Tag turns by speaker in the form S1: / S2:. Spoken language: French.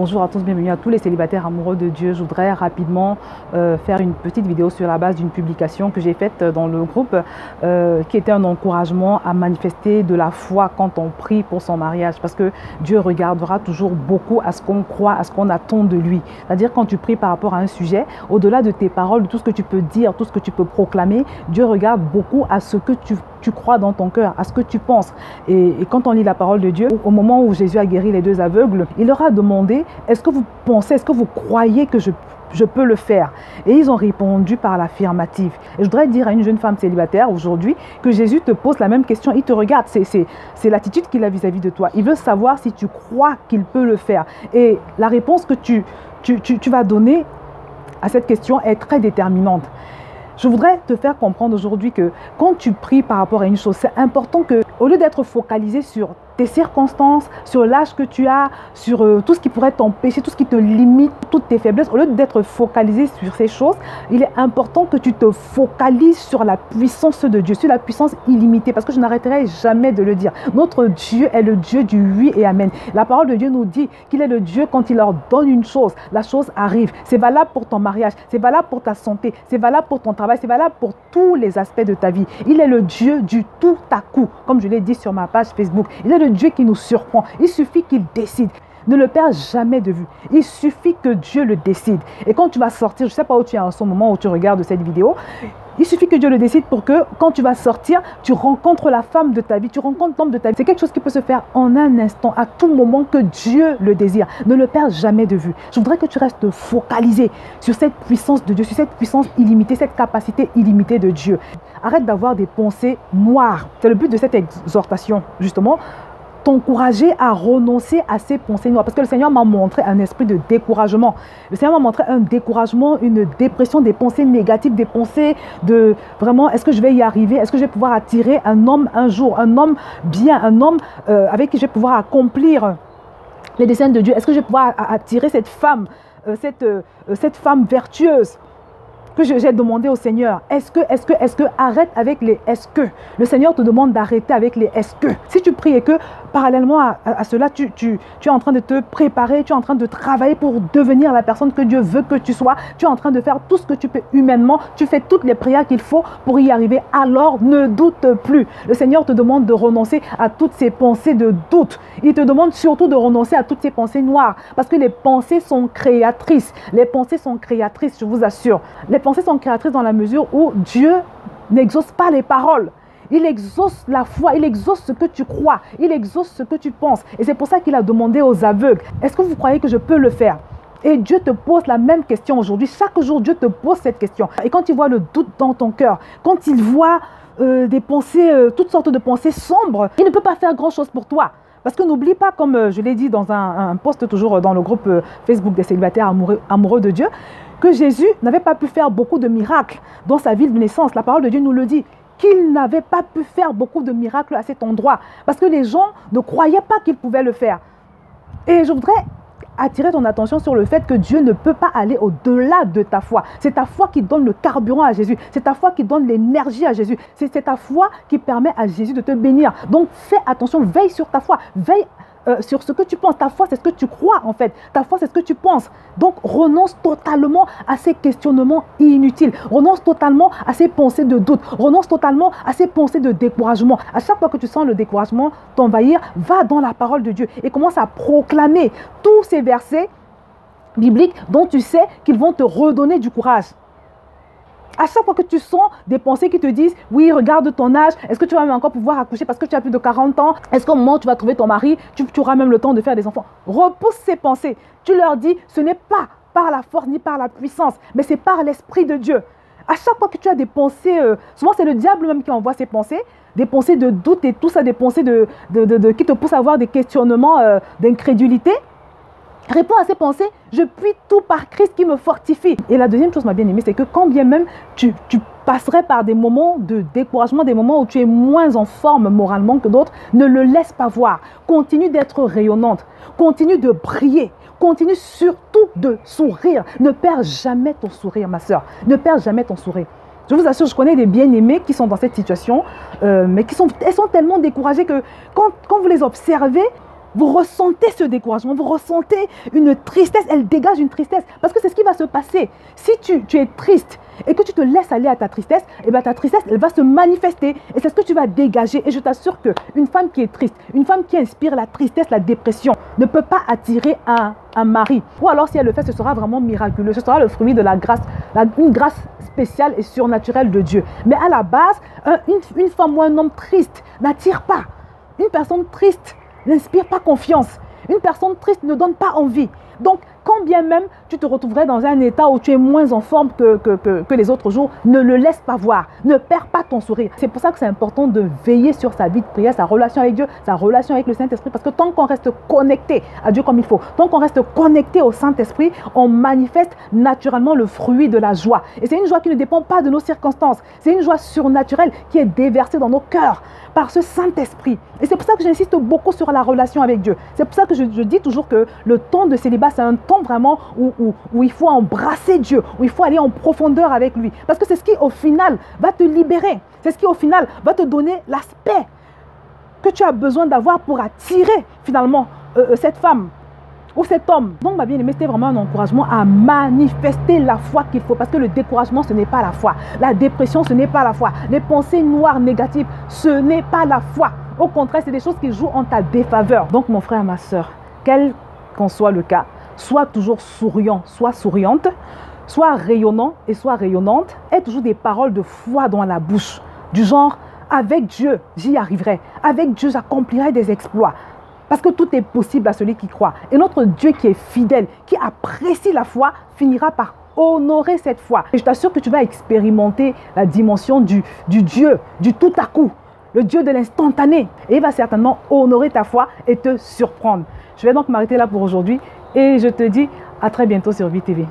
S1: Bonjour à tous, bienvenue à tous les célibataires amoureux de Dieu. Je voudrais rapidement faire une petite vidéo sur la base d'une publication que j'ai faite dans le groupe qui était un encouragement à manifester de la foi quand on prie pour son mariage, parce que Dieu regardera toujours beaucoup à ce qu'on croit, à ce qu'on attend de lui. C'est-à-dire quand tu pries par rapport à un sujet, au-delà de tes paroles, de tout ce que tu peux dire, tout ce que tu peux proclamer, Dieu regarde beaucoup à ce que tu crois dans ton cœur, à ce que tu penses. Et quand on lit la parole de Dieu, au moment où Jésus a guéri les deux aveugles, il leur a demandé, est-ce que vous pensez, est-ce que vous croyez que je peux le faire? Et ils ont répondu par l'affirmative. Et je voudrais dire à une jeune femme célibataire aujourd'hui que Jésus te pose la même question, il te regarde, c'est l'attitude qu'il a vis-à-vis de toi. Il veut savoir si tu crois qu'il peut le faire. Et la réponse que tu vas donner à cette question est très déterminante. Je voudrais te faire comprendre aujourd'hui que quand tu pries par rapport à une chose, c'est important que, au lieu d'être focalisé sur tes circonstances, sur l'âge que tu as, sur tout ce qui pourrait t'empêcher, tout ce qui te limite, toutes tes faiblesses, au lieu d'être focalisé sur ces choses, il est important que tu te focalises sur la puissance de Dieu, sur la puissance illimitée, parce que je n'arrêterai jamais de le dire. Notre Dieu est le Dieu du oui et amen. La parole de Dieu nous dit qu'il est le Dieu quand il leur donne une chose, la chose arrive. C'est valable pour ton mariage, c'est valable pour ta santé, c'est valable pour ton travail, c'est valable pour tous les aspects de ta vie. Il est le Dieu du tout à coup, comme je l'ai dit sur ma page Facebook. Il est le Dieu qui nous surprend. Il suffit qu'il décide. Ne le perds jamais de vue. Il suffit que Dieu le décide. Et quand tu vas sortir, je ne sais pas où tu es en ce moment où tu regardes cette vidéo, il suffit que Dieu le décide pour que quand tu vas sortir, tu rencontres la femme de ta vie, tu rencontres l'homme de ta vie. C'est quelque chose qui peut se faire en un instant, à tout moment que Dieu le désire. Ne le perds jamais de vue. Je voudrais que tu restes focalisé sur cette puissance de Dieu, sur cette puissance illimitée, cette capacité illimitée de Dieu. Arrête d'avoir des pensées noires. C'est le but de cette exhortation, justement. T'encourager à renoncer à ces pensées noires. Parce que le Seigneur m'a montré un esprit de découragement. Le Seigneur m'a montré un découragement, une dépression, des pensées négatives, des pensées de vraiment, est-ce que je vais y arriver? Est-ce que je vais pouvoir attirer un homme un jour? Un homme bien, un homme avec qui je vais pouvoir accomplir les desseins de Dieu? Est-ce que je vais pouvoir attirer cette femme, cette femme vertueuse? Que j'ai demandé au Seigneur, est-ce que, arrête avec les est-ce que. Le Seigneur te demande d'arrêter avec les est-ce que. Si tu pries et que parallèlement à cela, tu es en train de te préparer, tu es en train de travailler pour devenir la personne que Dieu veut que tu sois, tu es en train de faire tout ce que tu peux humainement, tu fais toutes les prières qu'il faut pour y arriver, alors ne doute plus. Le Seigneur te demande de renoncer à toutes ces pensées de doute. Il te demande surtout de renoncer à toutes ces pensées noires, parce que les pensées sont créatrices. Les pensées sont créatrices, je vous assure. Les pensées sont créatrices dans la mesure où Dieu n'exauce pas les paroles. Il exauce la foi, il exauce ce que tu crois, il exauce ce que tu penses. Et c'est pour ça qu'il a demandé aux aveugles, est-ce que vous croyez que je peux le faire? Et Dieu te pose la même question aujourd'hui. Chaque jour, Dieu te pose cette question. Et quand il voit le doute dans ton cœur, quand il voit des pensées, toutes sortes de pensées sombres, il ne peut pas faire grand-chose pour toi. Parce que n'oublie pas, comme je l'ai dit dans un post toujours dans le groupe Facebook des célibataires amoureux de Dieu, que Jésus n'avait pas pu faire beaucoup de miracles dans sa ville de naissance. La parole de Dieu nous le dit, qu'il n'avait pas pu faire beaucoup de miracles à cet endroit. Parce que les gens ne croyaient pas qu'il pouvait le faire. Et je voudrais attirer ton attention sur le fait que Dieu ne peut pas aller au-delà de ta foi. C'est ta foi qui donne le carburant à Jésus. C'est ta foi qui donne l'énergie à Jésus. C'est ta foi qui permet à Jésus de te bénir. Donc fais attention, veille sur ta foi. Veille sur ce que tu penses. Ta foi, c'est ce que tu crois en fait. Ta foi, c'est ce que tu penses. Donc renonce totalement à ces questionnements inutiles. Renonce totalement à ces pensées de doute. Renonce totalement à ces pensées de découragement. À chaque fois que tu sens le découragement t'envahir, va dans la parole de Dieu et commence à proclamer tous ces versets bibliques dont tu sais qu'ils vont te redonner du courage. À chaque fois que tu sens des pensées qui te disent « Oui, regarde ton âge, est-ce que tu vas même encore pouvoir accoucher parce que tu as plus de 40 ans? Est-ce qu'au moment où tu vas trouver ton mari, tu auras même le temps de faire des enfants ?» Repousse ces pensées. Tu leur dis « Ce n'est pas par la force ni par la puissance, mais c'est par l'Esprit de Dieu. » À chaque fois que tu as des pensées, souvent c'est le diable même qui envoie ces pensées, des pensées de doute et tout ça, des pensées qui te poussent à avoir des questionnements d'incrédulité. Réponds à ces pensées, je puis tout par Christ qui me fortifie. Et la deuxième chose, ma bien-aimée, c'est que quand bien même tu passerais par des moments de découragement, des moments où tu es moins en forme moralement que d'autres, ne le laisse pas voir. Continue d'être rayonnante, continue de briller, continue surtout de sourire. Ne perds jamais ton sourire, ma soeur. Ne perds jamais ton sourire. Je vous assure, je connais des bien-aimés qui sont dans cette situation, mais elles sont tellement découragées que quand vous les observez, vous ressentez ce découragement, vous ressentez une tristesse, elle dégage une tristesse. Parce que c'est ce qui va se passer. Si tu es triste et que tu te laisses aller à ta tristesse, et bien ta tristesse, elle va se manifester. Et c'est ce que tu vas dégager. Et je t'assure qu'une femme qui est triste, une femme qui inspire la tristesse, la dépression, ne peut pas attirer un mari. Ou alors si elle le fait, ce sera vraiment miraculeux. Ce sera le fruit de la grâce, une grâce spéciale et surnaturelle de Dieu. Mais à la base, une femme ou un homme triste n'attire pas. Une personne triste n'inspire pas confiance. Une personne triste ne donne pas envie. Donc, quand bien même tu te retrouverais dans un état où tu es moins en forme que les autres jours, ne le laisse pas voir. Ne perds pas ton sourire. C'est pour ça que c'est important de veiller sur sa vie de prière, sa relation avec Dieu, sa relation avec le Saint-Esprit. Parce que tant qu'on reste connecté à Dieu comme il faut, tant qu'on reste connecté au Saint-Esprit, on manifeste naturellement le fruit de la joie. Et c'est une joie qui ne dépend pas de nos circonstances. C'est une joie surnaturelle qui est déversée dans nos cœurs par ce Saint-Esprit. Et c'est pour ça que j'insiste beaucoup sur la relation avec Dieu. C'est pour ça que je dis toujours que le temps de célibat, c'est un temps vraiment où il faut embrasser Dieu, où il faut aller en profondeur avec lui. Parce que c'est ce qui, au final, va te libérer. C'est ce qui, au final, va te donner l'aspect que tu as besoin d'avoir pour attirer, finalement, cette femme ou cet homme. Donc, ma bien-aimée, c'était vraiment un encouragement à manifester la foi qu'il faut. Parce que le découragement, ce n'est pas la foi. La dépression, ce n'est pas la foi. Les pensées noires, négatives, ce n'est pas la foi. Au contraire, c'est des choses qui jouent en ta défaveur. Donc, mon frère, ma soeur, quel qu'en soit le cas, sois toujours souriant, sois souriante, sois rayonnant et sois rayonnante. Aie toujours des paroles de foi dans la bouche. Du genre, avec Dieu, j'y arriverai. Avec Dieu, j'accomplirai des exploits. Parce que tout est possible à celui qui croit. Et notre Dieu qui est fidèle, qui apprécie la foi, finira par honorer cette foi. Et je t'assure que tu vas expérimenter la dimension du Dieu, du tout à coup, le Dieu de l'instantané. Et il va certainement honorer ta foi et te surprendre. Je vais donc m'arrêter là pour aujourd'hui et je te dis à très bientôt sur VTV.